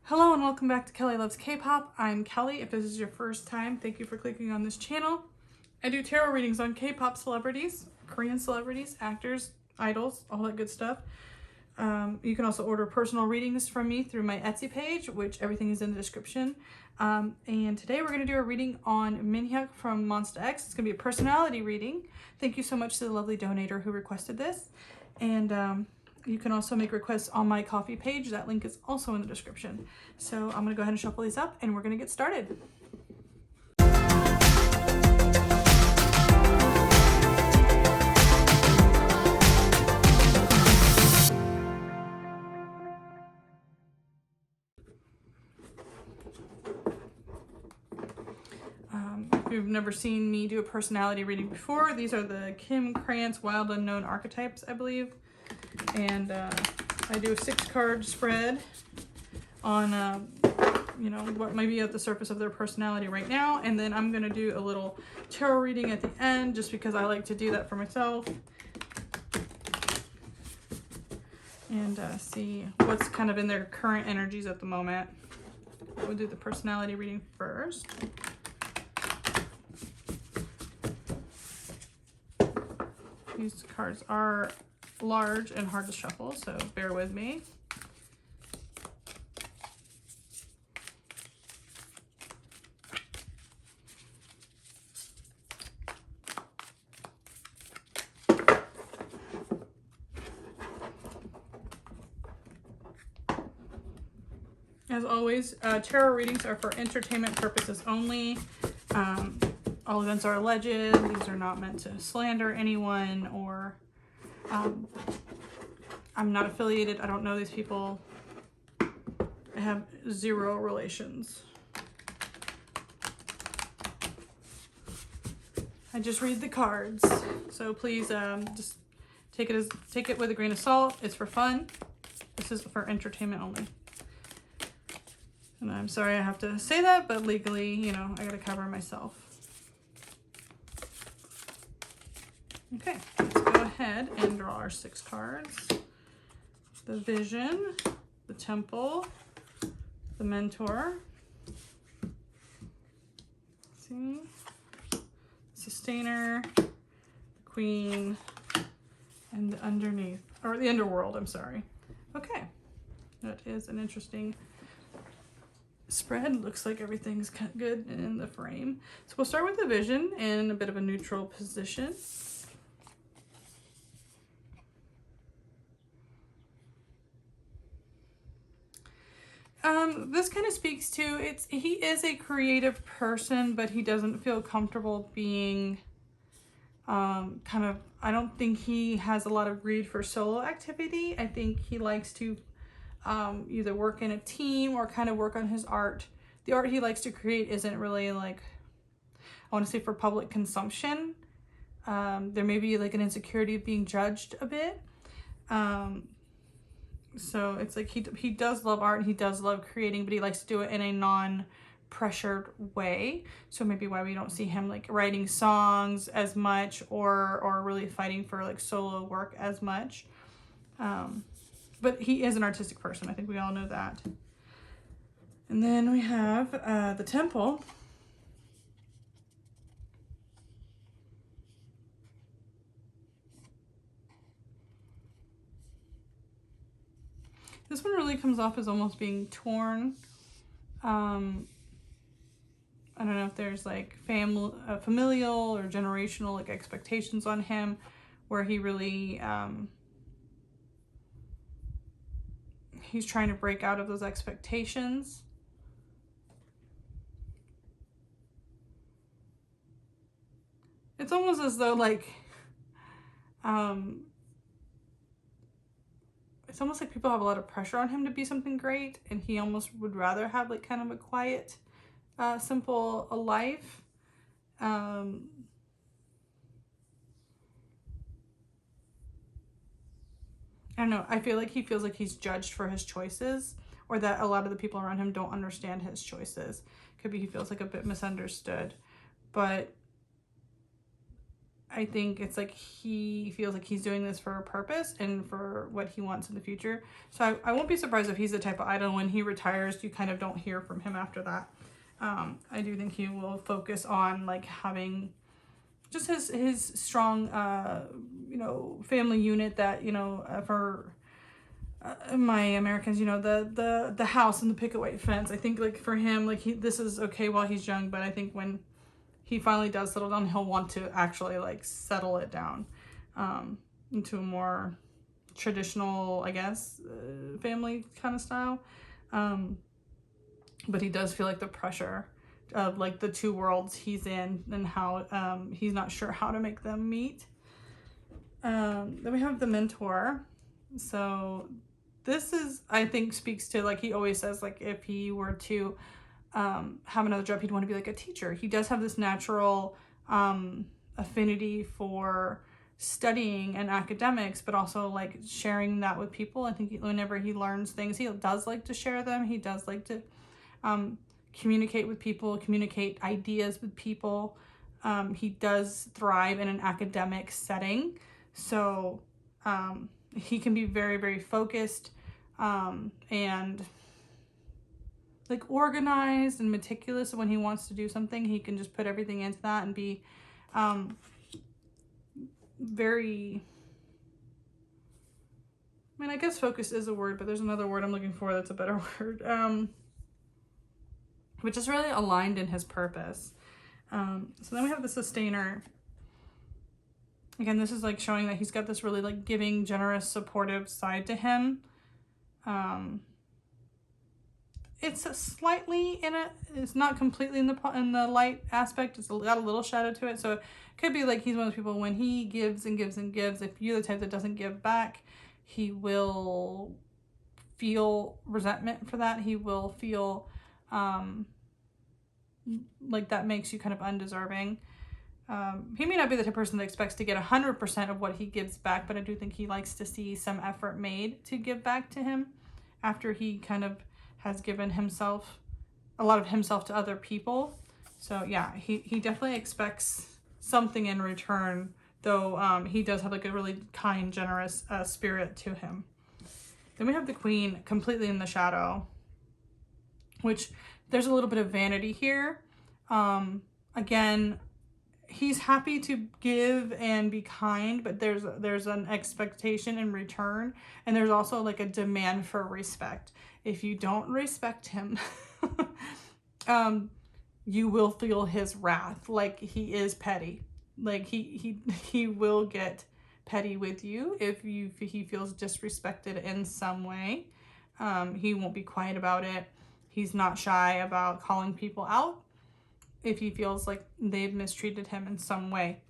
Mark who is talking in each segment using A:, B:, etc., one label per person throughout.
A: Hello and welcome back to Kelly Loves K-Pop. I'm Kelly. If this is your first time, thank you for clicking on this channel. I do tarot readings on K-pop celebrities, Korean celebrities, actors, idols, all that good stuff. You can also order personal readings from me through my Etsy page, which everything is in the description. And today we're going to do a reading on Minhyuk from MONSTA X. It's going to be a personality reading. Thank you so much to the lovely donator who requested this. And you can also make requests on my Ko-fi page. That link is also in the description. So I'm going to go ahead and shuffle these up and we're going to get started. If you've never seen me do a personality reading before, these are the Kim Krantz Wild Unknown Archetypes, I believe. And I do a 6-card spread on, you know, what might be at the surface of their personality right now. And then I'm going to do a little tarot reading at the end, just because I like to do that for myself. And see what's kind of in their current energies at the moment. We'll do the personality reading first. These cards are large and hard to shuffle, so bear with me. As always, tarot readings are for entertainment purposes only. All events are alleged. These are not meant to slander anyone, or I'm not affiliated. I don't know these people. I have zero relations. I just read the cards. So please just take it with a grain of salt. It's for fun. This is for entertainment only. And I'm sorry I have to say that, but legally, you know, I gotta cover myself. Okay, let's go ahead and draw our 6 cards. The Vision, the Temple, the Mentor, see, Sustainer, the Queen, and the Underneath, or the Underworld, I'm sorry. Okay, that is an interesting spread. Looks like everything's good in the frame. So we'll start with the Vision in a bit of a neutral position. This kind of speaks to, he is a creative person, but he doesn't feel comfortable being I don't think he has a lot of greed for solo activity. I think he likes to either work in a team or kind of work on his art. The art he likes to create isn't really like, I want to say, for public consumption. There may be like an insecurity of being judged a bit. So it's like he does love art and he does love creating, but he likes to do it in a non-pressured way. So maybe why we don't see him like writing songs as much or really fighting for like solo work as much. But he is an artistic person. I think we all know that. And then we have the Temple. This one really comes off as almost being torn. I don't know if there's like familial or generational like expectations on him, where he really he's trying to break out of those expectations. It's almost as though like it's almost like people have a lot of pressure on him to be something great, and he almost would rather have like kind of a quiet, simple life. I don't know. I feel like he feels like he's judged for his choices, or that a lot of the people around him don't understand his choices. Could be he feels like a bit misunderstood, but I think it's like he feels like he's doing this for a purpose and for what he wants in the future. So I won't be surprised if he's the type of idol when he retires, you kind of don't hear from him after that. I do think he will focus on like having just his strong, you know, family unit that, you know, for my Americans, you know, the house and the picket white fence. I think like for him, like this is okay while he's young, but I think when he finally does settle down, he'll want to actually like settle it down into a more traditional, I guess, family kind of style. But he does feel like the pressure of like the two worlds he's in and how he's not sure how to make them meet. Then we have the mentor. So this is, I think, speaks to like he always says, like if he were to have another job, he'd want to be like a teacher. He does have this natural affinity for studying and academics, but also like sharing that with people. I think whenever he learns things, he does like to share them. He does like to communicate with people, communicate ideas with people. He does thrive in an academic setting. So he can be very, very focused and like organized and meticulous. When he wants to do something, he can just put everything into that and be very, I mean, I guess focused is a word, but there's another word I'm looking for that's a better word, which is really aligned in his purpose. So then we have the sustainer. Again, this is like showing that he's got this really like giving, generous, supportive side to him. It's slightly it's not completely in the light aspect. It's got a little shadow to it. So it could be like he's one of those people when he gives and gives and gives. If you're the type that doesn't give back, he will feel resentment for that. He will feel like that makes you kind of undeserving. He may not be the type of person that expects to get 100% of what he gives back, but I do think he likes to see some effort made to give back to him after he kind of has given himself, a lot of himself to other people. So yeah, he definitely expects something in return, though he does have like a really kind, generous spirit to him. Then we have the queen completely in the shadow, which there's a little bit of vanity here. Again, he's happy to give and be kind, but there's an expectation in return, and there's also like a demand for respect. If you don't respect him, you will feel his wrath. Like he is petty. Like he will get petty with you if he feels disrespected in some way. He won't be quiet about it. He's not shy about calling people out if he feels like they've mistreated him in some way.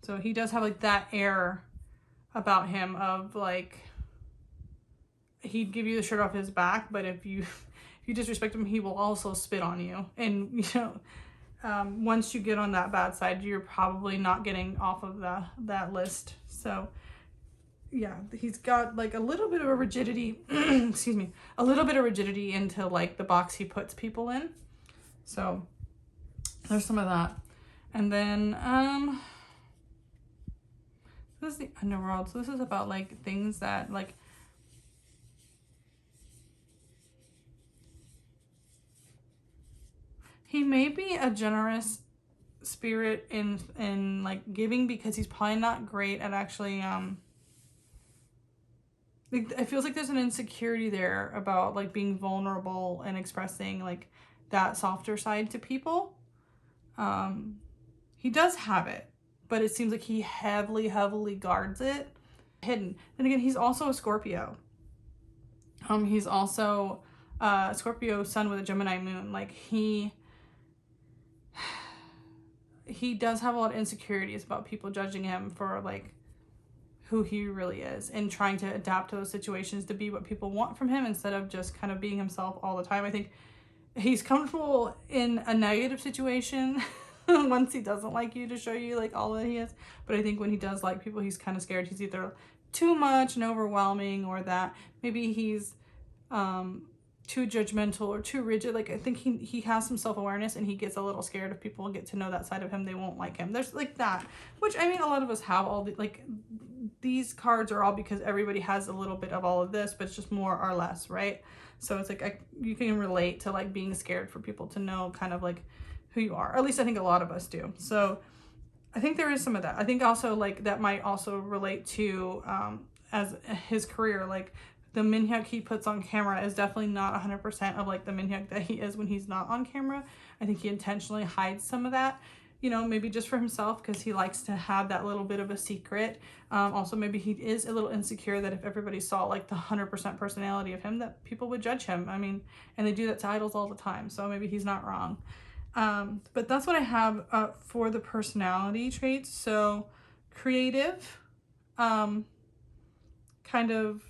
A: So he does have like that air about him of like, he'd give you the shirt off his back, but if you disrespect him, he will also spit on you. And you know, once you get on that bad side, you're probably not getting off of that list. So yeah, he's got like a little bit of a rigidity, excuse me, a little bit of rigidity into like the box he puts people in. So there's some of that. And then this is the underworld. So this is about like things that like he may be a generous spirit in like giving, because he's probably not great at actually it feels like there's an insecurity there about like being vulnerable and expressing like that softer side to people. He does have it, but it seems like he heavily guards it hidden. Then again, he's also a Scorpio. He's also a Scorpio sun with a Gemini moon. Like he does have a lot of insecurities about people judging him for like who he really is, and trying to adapt to those situations to be what people want from him instead of just kind of being himself all the time. I think he's comfortable in a negative situation once he doesn't like you, to show you like all that he is. But I think when he does like people, he's kind of scared he's either too much and overwhelming, or that maybe he's too judgmental or too rigid. Like, I think he has some self-awareness, and he gets a little scared if people get to know that side of him, they won't like him. There's like that, which I mean, a lot of us have all the, like, these cards are all because everybody has a little bit of all of this, but it's just more or less, right? So it's like, you can relate to like being scared for people to know kind of like who you are. Or at least I think a lot of us do. So I think there is some of that. I think also like that might also relate to as his career. Like, the Minhyuk he puts on camera is definitely not 100% of like the Minhyuk that he is when he's not on camera. I think he intentionally hides some of that, you know, maybe just for himself, because he likes to have that little bit of a secret. Also, maybe he is a little insecure that if everybody saw like the 100% personality of him, that people would judge him. I mean, and they do that to idols all the time. So maybe he's not wrong. But that's what I have for the personality traits. So creative, kind of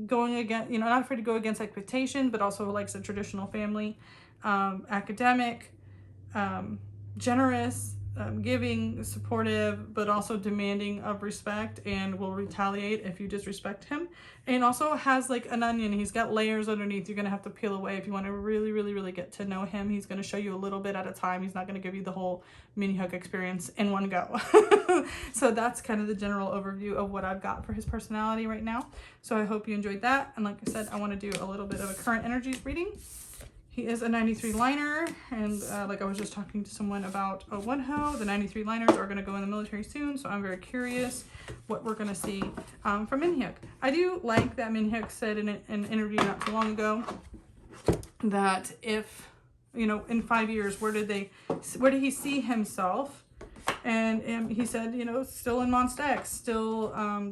A: going against, you know, not afraid to go against expectation, but also likes a traditional family, academic, generous, giving, supportive, but also demanding of respect, and will retaliate if you disrespect him. And also has like an onion. He's got layers underneath. You're going to have to peel away if you want to really, really, really get to know him. He's going to show you a little bit at a time. He's not going to give you the whole Minhyuk experience in one go. So that's kind of the general overview of what I've got for his personality right now. So I hope you enjoyed that. And like I said, I want to do a little bit of a current energies reading. He is a 93 liner, and like I was just talking to someone about a Wonho, the 93 liners are going to go in the military soon, so I'm very curious what we're going to see from Minhyuk. I do like that Minhyuk said in an interview not too long ago that if, you know, in 5 years, where did he see himself? And he said, you know, still in MONSTA X, still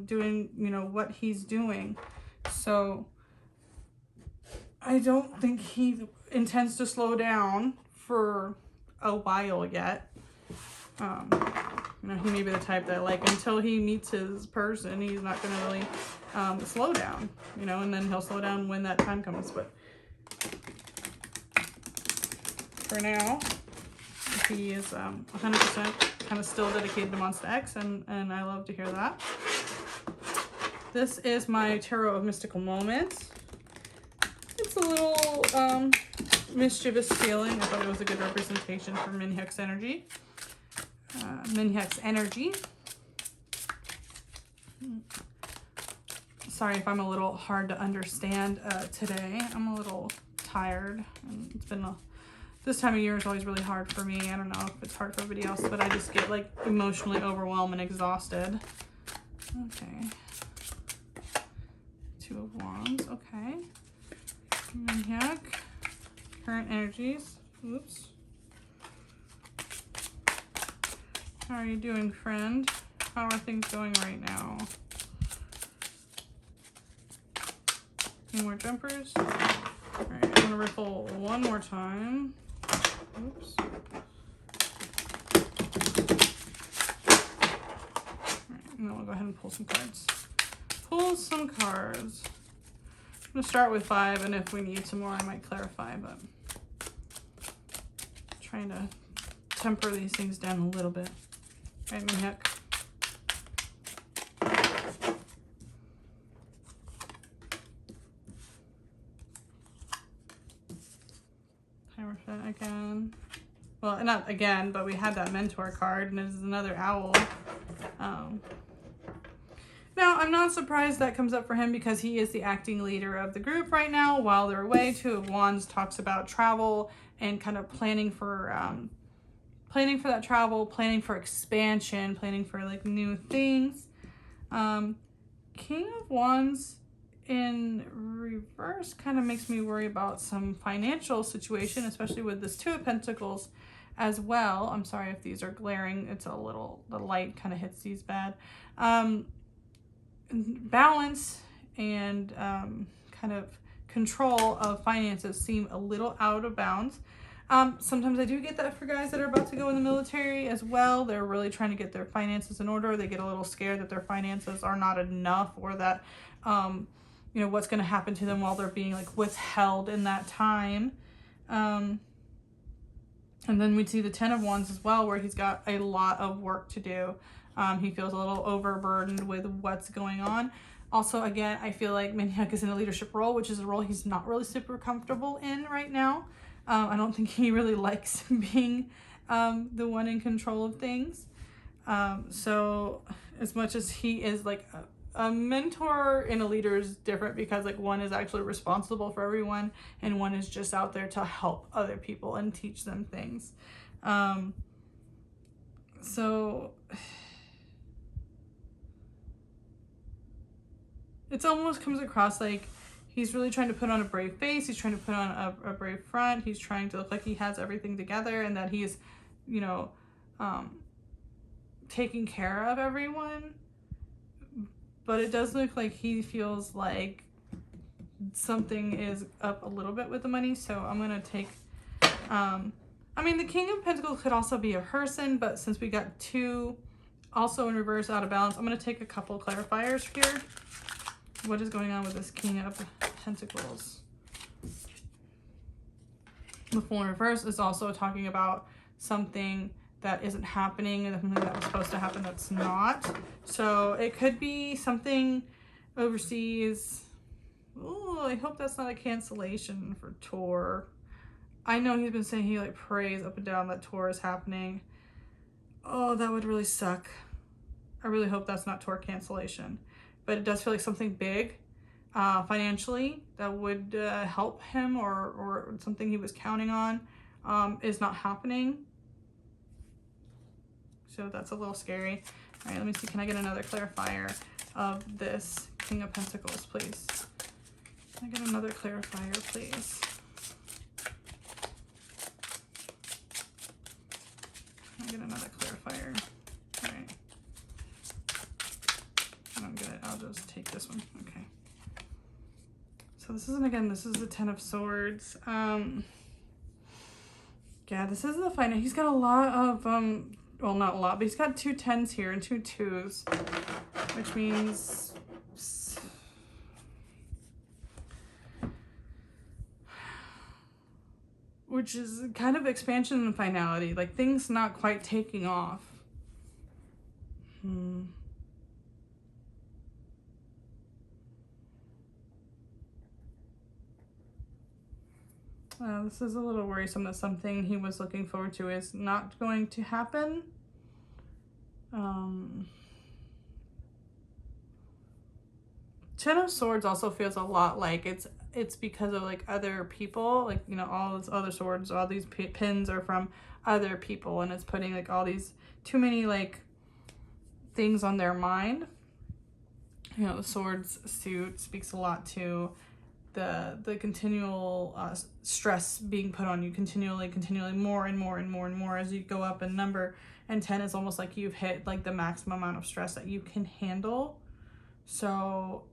A: doing, you know, what he's doing. So I don't think he intends to slow down for a while yet. You know, he may be the type that like until he meets his person, he's not going to really slow down, you know, and then he'll slow down when that time comes. But for now, he is 100% kind of still dedicated to MONSTA X, and I love to hear that. This is my Tarot of Mystical Moments. It's a little mischievous feeling. I thought it was a good representation for Minhyuk's energy. Sorry if I'm a little hard to understand today. I'm a little tired, and it's been this time of year is always really hard for me. I don't know if it's hard for everybody else, but I just get like emotionally overwhelmed and exhausted. Okay. Two of Wands. Okay. Minhyuk. Current energies. Oops. How are you doing, friend? How are things going right now? Any more jumpers? Alright, I'm gonna riffle one more time. Oops. Alright, and then we'll go ahead and pull some cards. Pull some cards. I'm gonna start with 5, and if we need some more, I might clarify, but trying to temper these things down a little bit. All right, Minhyuk. Hierophant again. Well, not again, but we had that mentor card, and this is another owl. Now, I'm not surprised that comes up for him because he is the acting leader of the group right now while they're away. Two of Wands talks about travel and kind of planning for that travel, planning for expansion, planning for like new things. King of Wands in reverse kind of makes me worry about some financial situation, especially with this Two of Pentacles as well. I'm sorry if these are glaring. It's a little, the light kind of hits these bad. Balance and kind of control of finances seem a little out of bounds. Sometimes I do get that for guys that are about to go in the military as well. They're really trying to get their finances in order. They get a little scared that their finances are not enough, or that, you know, what's going to happen to them while they're being like withheld in that time. And then we see the Ten of Wands as well, where he's got a lot of work to do. He feels a little overburdened with what's going on. Also, again, I feel like Minhyuk is in a leadership role, which is a role he's not really super comfortable in right now. I don't think he really likes being the one in control of things. So as much as he is like a mentor and a leader is different, because like one is actually responsible for everyone and one is just out there to help other people and teach them things. So it almost comes across like he's really trying to put on a brave face. He's trying to put on a brave front. He's trying to look like he has everything together and that he's, you know, taking care of everyone. But it does look like he feels like something is up a little bit with the money. So I'm going to take, I mean, the King of Pentacles could also be a person, but since we got two also in reverse out of balance, I'm going to take a couple clarifiers here. What is going on with this King of Pentacles? The Fool in reverse is also talking about something that isn't happening and something that was supposed to happen that's not. So it could be something overseas. Oh, I hope that's not a cancellation for tour. I know he's been saying he like prays up and down that tour is happening. Oh, that would really suck. I really hope that's not tour cancellation. But it does feel like something big financially that would help him, or something he was counting on is not happening. So that's a little scary. All right, let me see. Can I get another clarifier of this King of Pentacles, please? Can I get another clarifier, please? Can I get another clarifier? All right. I'll just take this one. Okay. So this isn't, again, this is the Ten of Swords. Yeah, this is the final. He's got a lot of, well, not a lot, but he's got 2 10s here and 2 2s, which means which is kind of expansion and finality, like things not quite taking off. This is a little worrisome that something he was looking forward to is not going to happen. Ten of Swords also feels a lot like it's because of like other people, like, you know, all these other swords, all these pins are from other people, and it's putting like all these too many like things on their mind. You know, the Swords suit speaks a lot to the continual stress being put on you continually more and more and more and more as you go up in number, and 10 is almost like you've hit like the maximum amount of stress that you can handle. So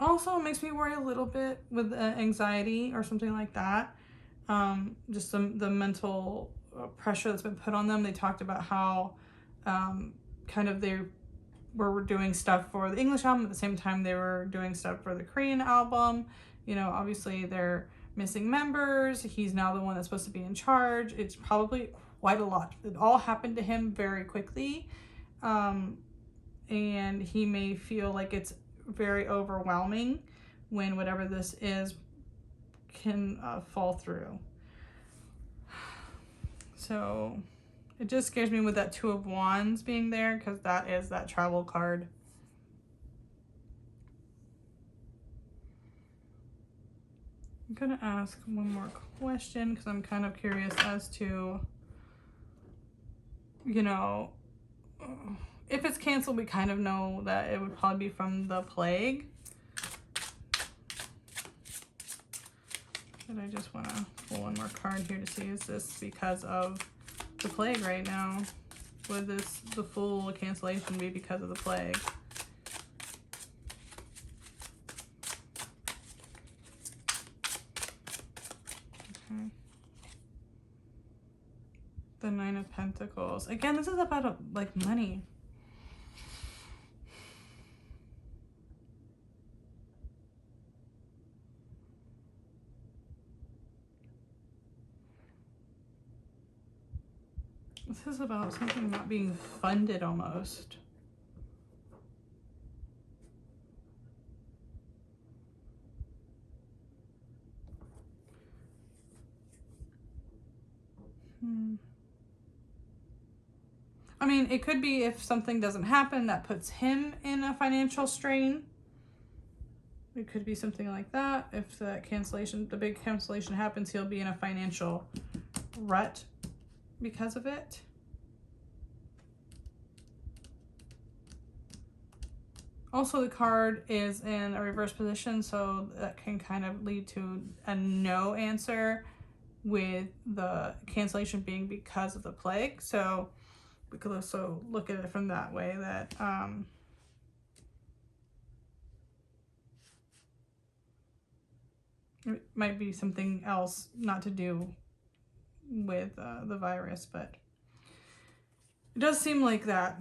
A: also it makes me worry a little bit with anxiety or something like that. Just the mental pressure that's been put on them. They talked about how kind of they were doing stuff for the English album at the same time they were doing stuff for the Korean album. You know, obviously they're missing members. He's now the one that's supposed to be in charge. It's probably quite a lot. It all happened to him very quickly. And he may feel like it's very overwhelming when whatever this is can fall through. So it just scares me with that 2 of Wands being there, because that is that travel card. I'm going to ask one more question because I'm kind of curious as to, you know, if it's canceled, we kind of know that it would probably be from the plague. But I just want to pull one more card here to see, is this because of the plague right now? Would this, the full cancellation, be because of the plague? Okay. The 9 of Pentacles. Again, this is about like money. This is about something not being funded almost. I mean, it could be if something doesn't happen that puts him in a financial strain. It could be something like that. If the cancellation, the big cancellation happens, he'll be in a financial rut because of it. Also, the card is in a reverse position, so that can kind of lead to a no answer with the cancellation being because of the plague. So we could also look at it from that way, that it might be something else not to do with the virus, but it does seem like that.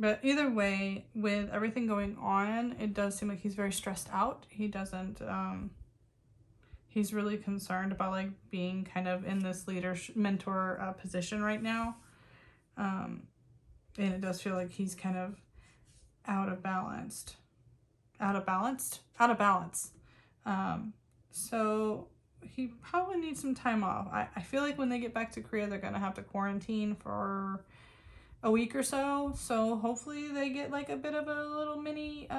A: But either way, with everything going on, it does seem like he's very stressed out. He doesn't, he's really concerned about like being kind of in this mentor position right now. And it does feel like he's kind of out of balance. So he probably needs some time off. I feel like when they get back to Korea, they're gonna have to quarantine for a week or so. So hopefully they get like a bit of a little mini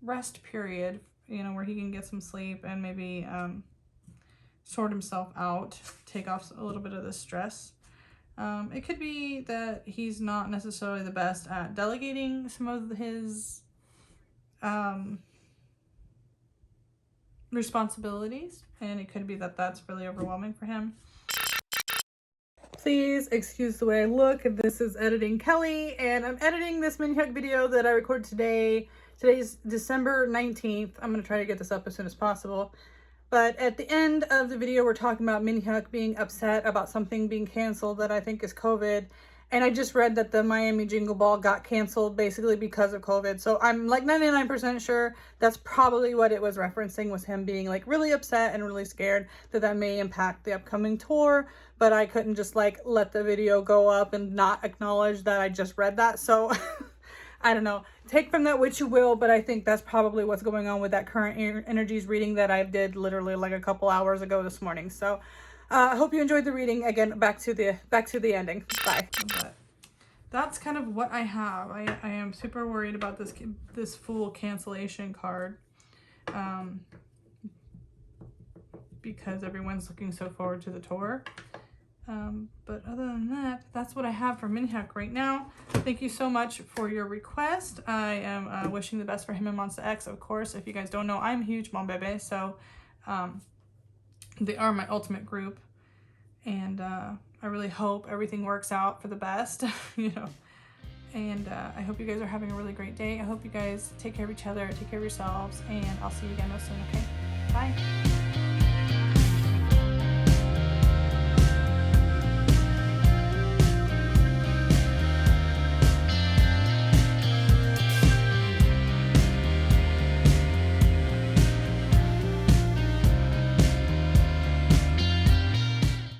A: rest period, you know, where he can get some sleep and maybe sort himself out, take off a little bit of the stress. It could be that he's not necessarily the best at delegating some of his responsibilities, and it could be that that's really overwhelming for him. Please excuse the way I look. This is Editing Kelly, and I'm editing this Minhyuk video that I recorded today. Today's December 19th. I'm going to try to get this up as soon as possible. But at the end of the video, we're talking about Minhyuk being upset about something being canceled that I think is COVID. And I just read that the Miami Jingle Ball got canceled basically because of COVID. So I'm like 99% sure that's probably what it was referencing, was him being like really upset and really scared that that may impact the upcoming tour. But I couldn't just like let the video go up and not acknowledge that I just read that. So I don't know. Take from that what you will, but I think that's probably what's going on with that current energies reading that I did literally like a couple hours ago this morning. So I hope you enjoyed the reading. Again, back to the ending. Bye. But that's kind of what I have. I am super worried about this full cancellation card, because everyone's looking so forward to the tour. But other than that, that's what I have for Minhyuk right now. Thank you so much for your request. I am wishing the best for him and MONSTA X, of course. If you guys don't know, I'm a huge Mon Bebe, so they are my ultimate group, and I really hope everything works out for the best, you know. And I hope you guys are having a really great day. I hope you guys take care of each other, take care of yourselves, and I'll see you again real soon, okay? Bye.